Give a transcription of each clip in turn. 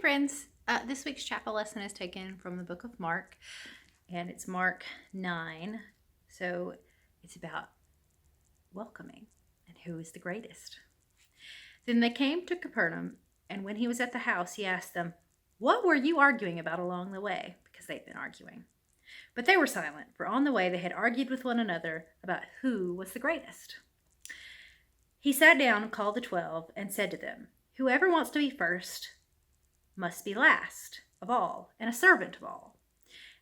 friends. This week's chapel lesson is taken from the book of Mark, and it's Mark 9. So it's about welcoming and who is the greatest. Then they came to Capernaum, and when he was at the house, he asked them, "What were you arguing about along the way?" Because they'd been arguing. But they were silent, for on the way they had argued with one another about who was the greatest. He sat down and called the 12 and said to them, "Whoever wants to be first must be last of all and a servant of all."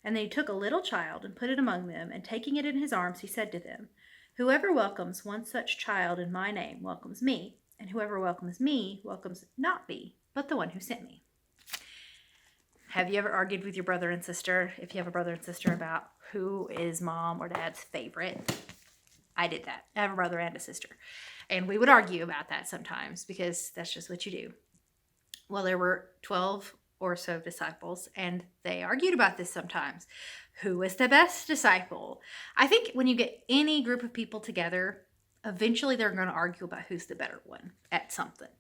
And then he took a little child and put it among them, and taking it in his arms, he said to them, "Whoever welcomes one such child in my name welcomes me, and whoever welcomes me welcomes not me, but the one who sent me." Have you ever argued with your brother and sister, if you have a brother and sister, about who is mom or dad's favorite? I did that. I have a brother and a sister. And we would argue about that sometimes because that's just what you do. Well, there were 12 or so disciples, and they argued about this sometimes. Who is the best disciple? I think when you get any group of people together, eventually they're going to argue about who's the better one at something.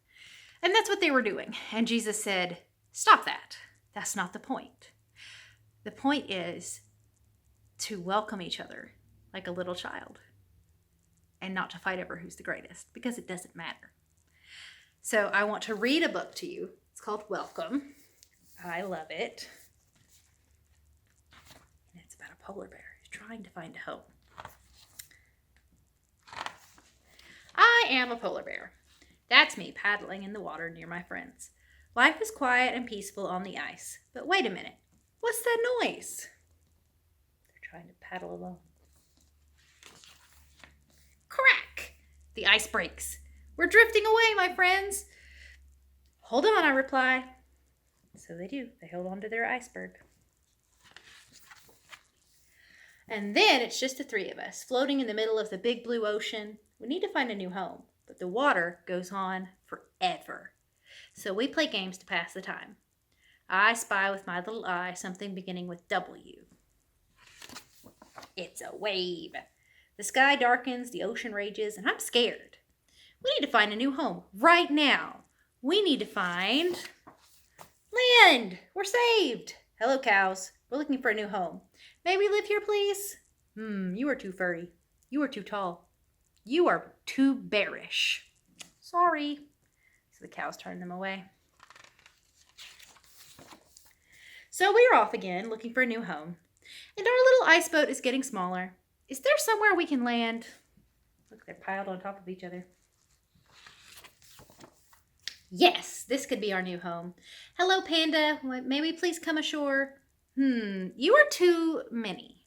And that's what they were doing. And Jesus said, "Stop that. That's not the point. The point is to welcome each other like a little child and not to fight over who's the greatest, because it doesn't matter." So I want to read a book to you. It's called Welcome. I love it. And it's about a polar bear who's trying to find a home. I am a polar bear. That's me paddling in the water near my friends. Life is quiet and peaceful on the ice. But wait a minute. What's that noise? They're trying to paddle along. Crack! The ice breaks. "We're drifting away, my friends." "Hold on," I reply. So they do. They hold on to their iceberg. And then it's just the three of us, floating in the middle of the big blue ocean. We need to find a new home, but the water goes on forever. So we play games to pass the time. I spy with my little eye something beginning with W. It's a wave. The sky darkens, the ocean rages, and I'm scared. We need to find a new home right now. We need to find land. We're saved. Hello, cows. We're looking for a new home. May we live here, please? You are too furry. You are too tall. You are too bearish. Sorry. So the cows turned them away. So we are off again, looking for a new home. And our little ice boat is getting smaller. Is there somewhere we can land? Look, they're piled on top of each other. Yes, this could be our new home. Hello, Panda. May we please come ashore? You are too many.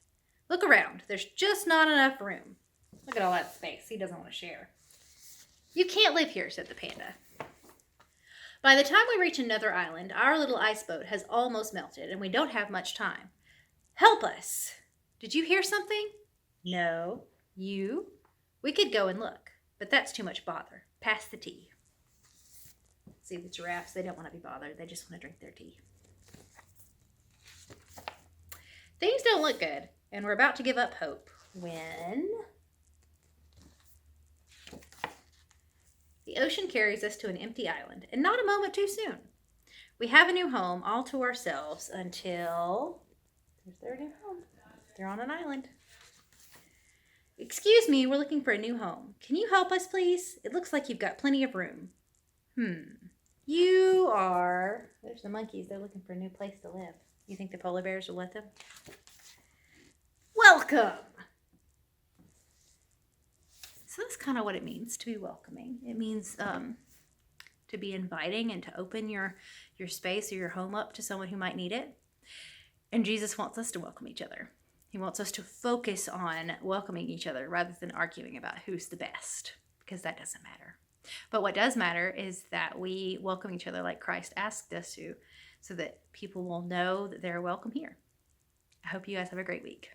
Look around. There's just not enough room. Look at all that space. He doesn't want to share. "You can't live here," said the panda. By the time we reach another island, our little ice boat has almost melted, and we don't have much time. Help us. Did you hear something? No. You? We could go and look, but that's too much bother. Pass the tea. See, the giraffes, they don't want to be bothered. They just want to drink their tea. Things don't look good, and we're about to give up hope when the ocean carries us to an empty island, and not a moment too soon. We have a new home all to ourselves until there's their new home. They're on an island. "Excuse me, we're looking for a new home. Can you help us, please? It looks like you've got plenty of room." You are... There's the monkeys. They're looking for a new place to live. You think the polar bears will let them? Welcome! So that's kind of what it means to be welcoming. It means to be inviting and to open your space or your home up to someone who might need it. And Jesus wants us to welcome each other. He wants us to focus on welcoming each other rather than arguing about who's the best, because that doesn't matter. But what does matter is that we welcome each other like Christ asked us to, so that people will know that they're welcome here. I hope you guys have a great week.